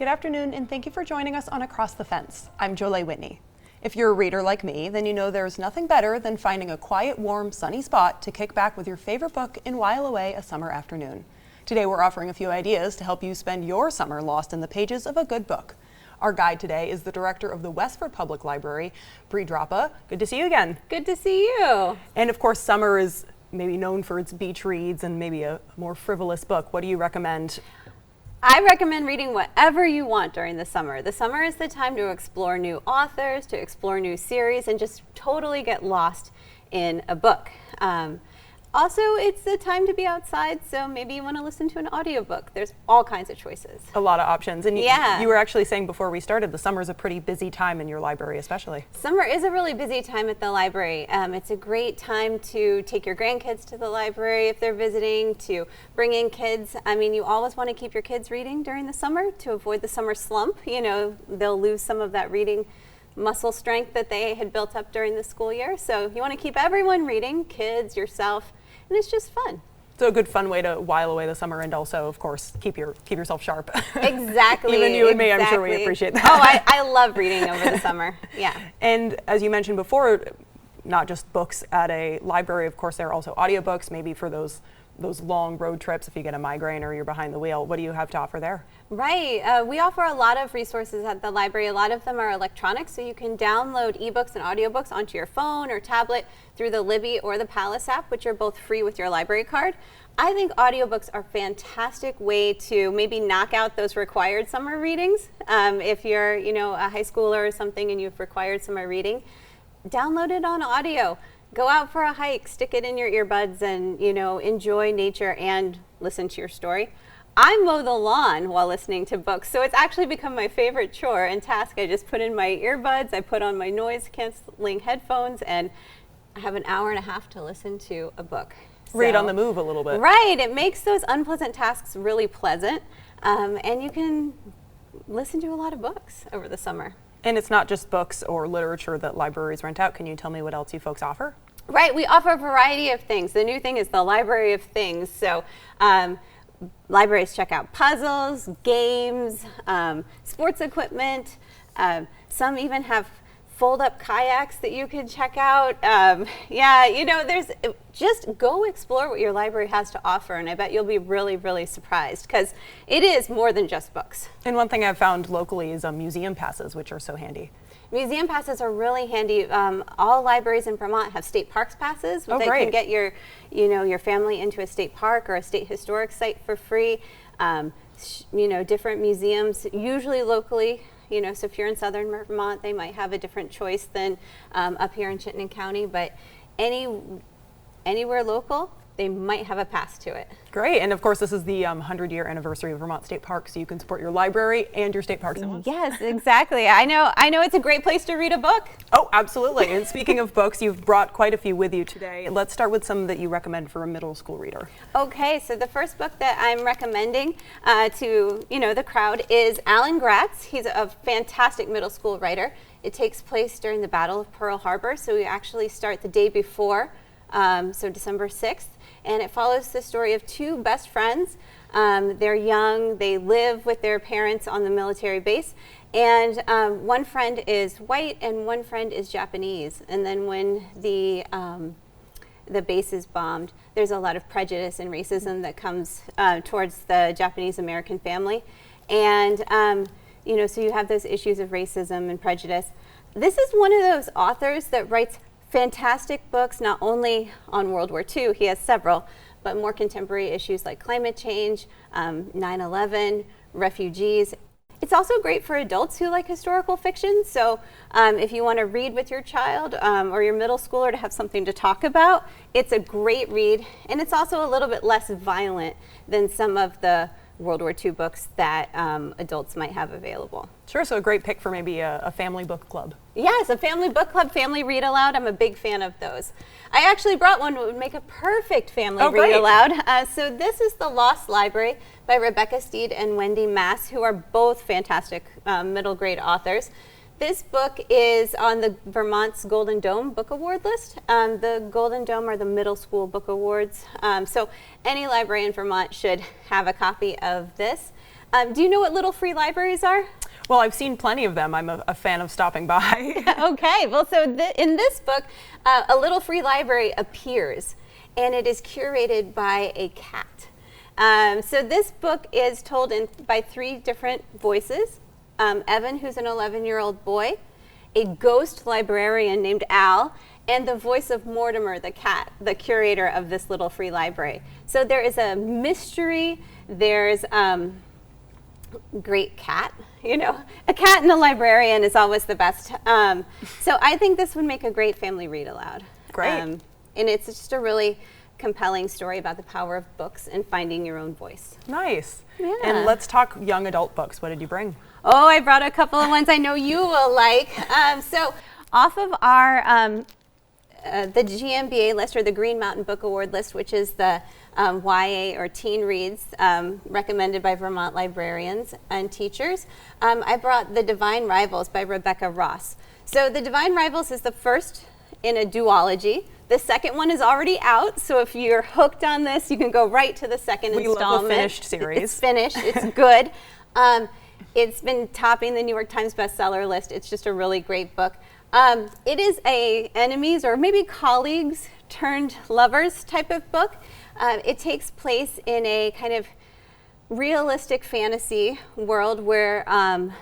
Good afternoon, and thank you for joining us on Across the Fence. I'm Jolie Whitney. If you're a reader like me, then you know there's nothing better than finding a quiet, warm, sunny spot to kick back with your favorite book and while away a summer afternoon. Today we're offering a few ideas to help you spend your summer lost in the pages of a good book. Our guide today is the director of the Westford Public Library, Bree Drapa. Good to see you again. Good to see you. And of course, summer is maybe known for its beach reads and maybe a more frivolous book. What do you recommend? I recommend reading whatever you want during the summer. The summer is the time to explore new authors, to explore new series, and just totally get lost in a book. Also, it's the time to be outside, so maybe you want to listen to an audiobook. There's all kinds of choices. A lot of options. And yeah. You were actually saying before we started, the summer's a pretty busy time in your library especially. Summer is a really busy time at the library. It's a great time to take your grandkids to the library if they're visiting, to bring in kids. I mean, you always want to keep your kids reading during the summer to avoid the summer slump. You know, they'll lose some of that reading muscle strength that they had built up during the school year. So you want to keep everyone reading, kids, yourself, and it's just fun. So a good fun way to while away the summer and also, of course, keep yourself sharp. Exactly. Even you and me, I'm sure we appreciate that. Oh, I love reading over the summer. Yeah. And as you mentioned before, not just books at a library, of course, there are also audiobooks, maybe for those long road trips if you get a migraine or you're behind the wheel. What do you have to offer there? Right. We offer a lot of resources at the library. A lot of them are electronic, so you can download ebooks and audiobooks onto your phone or tablet through the Libby or the Palace app, which are both free with your library card. I think audiobooks are a fantastic way to maybe knock out those required summer readings. If you're, a high schooler or something and you've required summer reading, download it on audio. Go out for a hike, stick it in your earbuds and, enjoy nature and listen to your story. I mow the lawn while listening to books, so it's actually become my favorite chore and task. I just put in my earbuds, I put on my noise canceling headphones, and I have an hour and a half to listen to a book. Read on the move a little bit. Right, it makes those unpleasant tasks really pleasant, and you can listen to a lot of books over the summer. And it's not just books or literature that libraries rent out. Can you tell me what else you folks offer? Right, we offer a variety of things. The new thing is the Library of Things. So libraries check out puzzles, games, sports equipment. Some even have fold-up kayaks that you can check out. There's just go explore what your library has to offer, and I bet you'll be really, really surprised because it is more than just books. And one thing I've found locally is museum passes, which are so handy. Museum passes are really handy. All libraries in Vermont have state parks passes that can get your family into a state park or a state historic site for free. Different museums, usually locally. So if you're in southern Vermont, they might have a different choice than up here in Chittenden County, but anywhere local, they might have a pass to it. Great, and of course this is the 100-year anniversary of Vermont State Park, so you can support your library and your state parks at once. Yes, exactly. I know it's a great place to read a book. Oh, absolutely. And speaking of books, you've brought quite a few with you today. Let's start with some that you recommend for a middle school reader. Okay, so the first book that I'm recommending to the crowd is Alan Gratz. He's a fantastic middle school writer. It takes place during the Battle of Pearl Harbor, so we actually start the day before, so December 6th. And it follows the story of two best friends. They're young, they live with their parents on the military base, and one friend is white and one friend is Japanese. And then when the base is bombed, there's a lot of prejudice and racism that comes towards the Japanese American family. And so you have those issues of racism and prejudice. This is one of those authors that writes fantastic books, not only on World War II, he has several, but more contemporary issues like climate change, 9/11, refugees. It's also great for adults who like historical fiction. So if you want to read with your child or your middle schooler to have something to talk about, it's a great read. And it's also a little bit less violent than some of the World War II books that adults might have available. Sure, so a great pick for maybe a family book club. Yes, a family book club, family read aloud. I'm a big fan of those. I actually brought one that would make a perfect family read aloud. So this is The Lost Library by Rebecca Steed and Wendy Mass, who are both fantastic middle grade authors. This book is on the Vermont's Golden Dome Book Award list. The Golden Dome are the middle school book awards. So any library in Vermont should have a copy of this. Do you know what little free libraries are? Well, I've seen plenty of them. I'm a fan of stopping by. Okay, well, so in this book, a little free library appears, and it is curated by a cat. So this book is told by 3 different voices. Evan, who's an 11-year-old boy, a ghost librarian named Al, and the voice of Mortimer, the cat, the curator of this little free library. So there is a mystery, there's great cat, you know. A cat and a librarian is always the best. So I think this would make a great family read aloud. Great. And it's just a really compelling story about the power of books and finding your own voice. Nice. Yeah. And let's talk young adult books. What did you bring? Oh, I brought a couple of ones I know you will like. So off of our the GMBA list, or the Green Mountain Book Award list, which is the YA or teen reads recommended by Vermont librarians and teachers, I brought The Divine Rivals by Rebecca Ross. So The Divine Rivals is the first in a duology. The second one is already out, so if you're hooked on this, you can go right to the second installment. We love a finished series. It's finished. It's good. It's been topping the New York Times bestseller list. It's just a really great book. It is a enemies or maybe colleagues turned lovers type of book. It takes place in a kind of realistic fantasy world where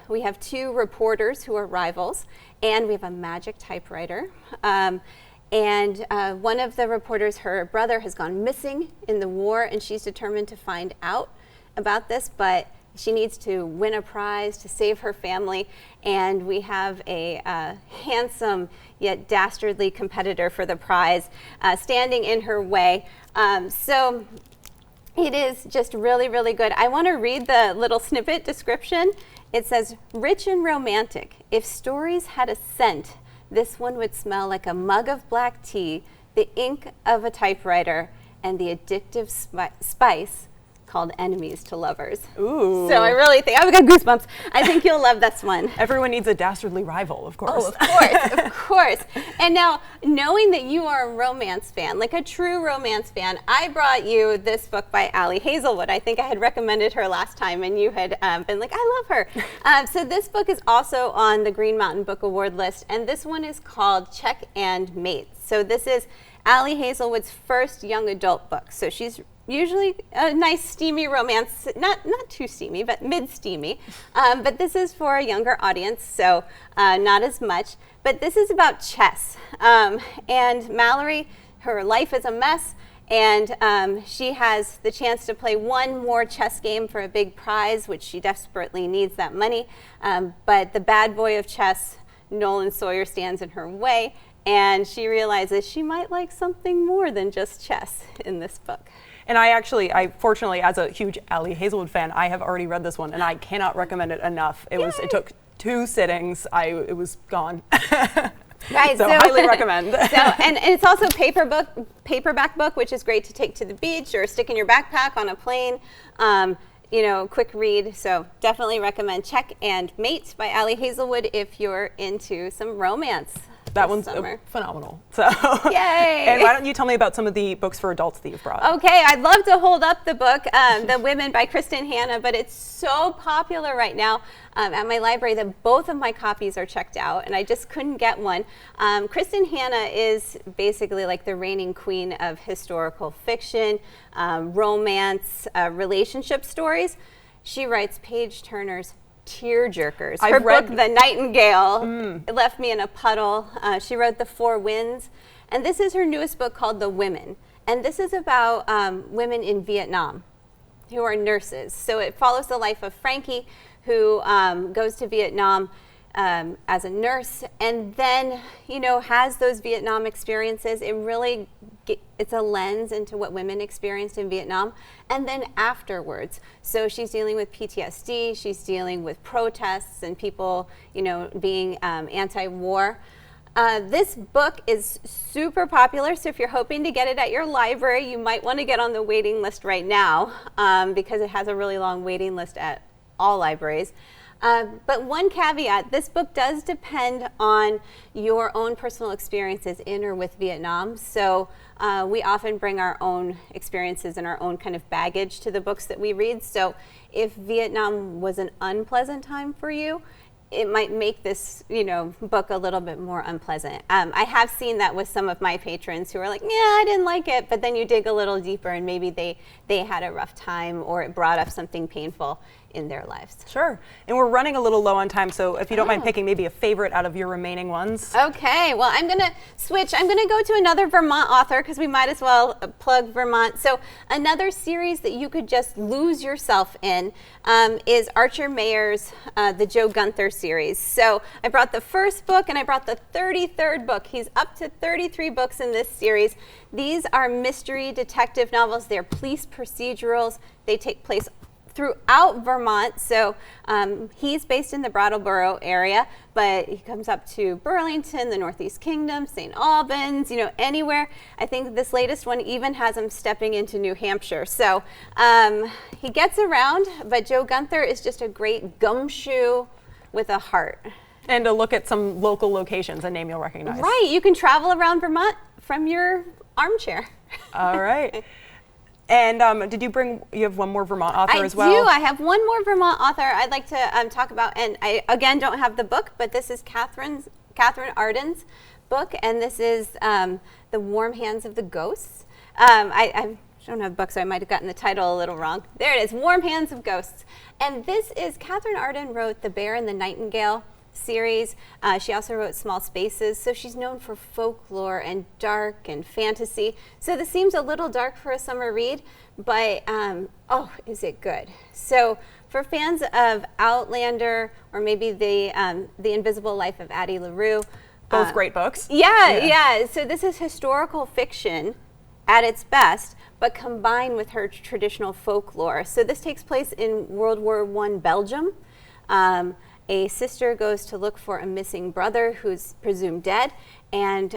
we have 2 reporters who are rivals, and we have a magic typewriter. And one of the reporters, her brother, has gone missing in the war, and she's determined to find out about this, but she needs to win a prize to save her family, and we have a handsome yet dastardly competitor for the prize standing in her way. So it is just really, really good. I want to read the little snippet description. It says, "Rich and romantic. If stories had a scent, this one would smell like a mug of black tea, the ink of a typewriter, and the addictive spice called enemies to lovers." Ooh. So I really think, I've got goosebumps. I think you'll love this one. Everyone needs a dastardly rival, of course. Oh, of course, of course. And now, knowing that you are a romance fan, like a true romance fan, I brought you this book by Allie Hazelwood. I think I had recommended her last time, and you had been like, I love her. So this book is also on the Green Mountain Book Award list, and this one is called Check and Mate. So this is Allie Hazelwood's first young adult book. So she's usually a nice steamy romance, not too steamy, but mid-steamy. But this is for a younger audience, so not as much. But this is about chess. And Mallory, her life is a mess, and she has the chance to play one more chess game for a big prize, which she desperately needs that money. But the bad boy of chess, Nolan Sawyer, stands in her way, and she realizes she might like something more than just chess in this book. And I fortunately, as a huge Allie Hazelwood fan, I have already read this one, and I cannot recommend it enough. It took 2 sittings. It was gone. Right, so highly recommend. And it's also paperback book, which is great to take to the beach or stick in your backpack on a plane. Quick read. So definitely recommend Check and Mate by Allie Hazelwood if you're into some romance. That one's phenomenal. So, yay! And why don't you tell me about some of the books for adults that you've brought? Okay, I'd love to hold up the book, The Women by Kristen Hanna, but it's so popular right now at my library that both of my copies are checked out, and I just couldn't get one. Kristen Hanna is basically like the reigning queen of historical fiction, romance, relationship stories. She writes page-turners, tear-jerkers. Her book, The Nightingale, left me in a puddle. She wrote The Four Winds, and this is her newest book called The Women. And this is about women in Vietnam who are nurses. So it follows the life of Frankie, who goes to Vietnam as a nurse, and then, has those Vietnam experiences. It's a lens into what women experienced in Vietnam, and then afterwards. So she's dealing with PTSD, she's dealing with protests and people, being anti-war. This book is super popular, so if you're hoping to get it at your library, you might want to get on the waiting list right now because it has a really long waiting list at all libraries. But one caveat, this book does depend on your own personal experiences in or with Vietnam. So we often bring our own experiences and our own kind of baggage to the books that we read. So if Vietnam was an unpleasant time for you, it might make this, book a little bit more unpleasant. I have seen that with some of my patrons who are like, yeah, I didn't like it, but then you dig a little deeper and maybe they had a rough time or it brought up something painful in their lives. Sure. And we're running a little low on time, so if you don't mind picking maybe a favorite out of your remaining ones. Okay, well, I'm going to switch. I'm going to go to another Vermont author because we might as well plug Vermont. So another series that you could just lose yourself in is Archer Mayer's the Joe Gunther series. So I brought the first book and I brought the 33rd book. He's up to 33 books in this series. These are mystery detective novels. They're police procedurals. They take place throughout Vermont. So he's based in the Brattleboro area, but he comes up to Burlington, the Northeast Kingdom, St. Albans, anywhere. I think this latest one even has him stepping into New Hampshire. So he gets around, but Joe Gunther is just a great gumshoe with a heart. And to look at some local locations, a name you'll recognize. Right, you can travel around Vermont from your armchair. All right. And you have one more Vermont author as well? I do. I have one more Vermont author I'd like to talk about. And I, again, don't have the book, but this is Catherine Arden's book. And this is The Warm Hands of the Ghosts. I don't have the book, so I might have gotten the title a little wrong. There it is, Warm Hands of Ghosts. And this is, Catherine Arden wrote The Bear and the Nightingale series. She also wrote Small Spaces, so she's known for folklore and dark and fantasy. So this seems a little dark for a summer read, but oh, is it good. So for fans of Outlander or maybe the Invisible Life of Addie LaRue. Both great books. Yeah. So this is historical fiction at its best, but combined with her traditional folklore. So this takes place in World War I Belgium. A sister goes to look for a missing brother who's presumed dead, and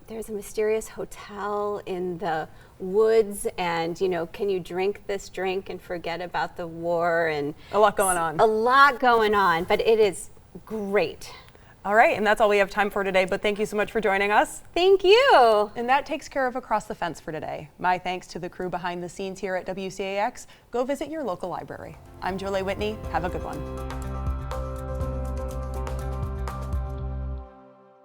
there's a mysterious hotel in the woods, and can you drink this drink and forget about the war? And a lot going on. A lot going on, but it is great. All right, and that's all we have time for today, but thank you so much for joining us. Thank you. And that takes care of Across the Fence for today. My thanks to the crew behind the scenes here at WCAX. Go visit your local library. I'm Jolie Whitney. Have a good one.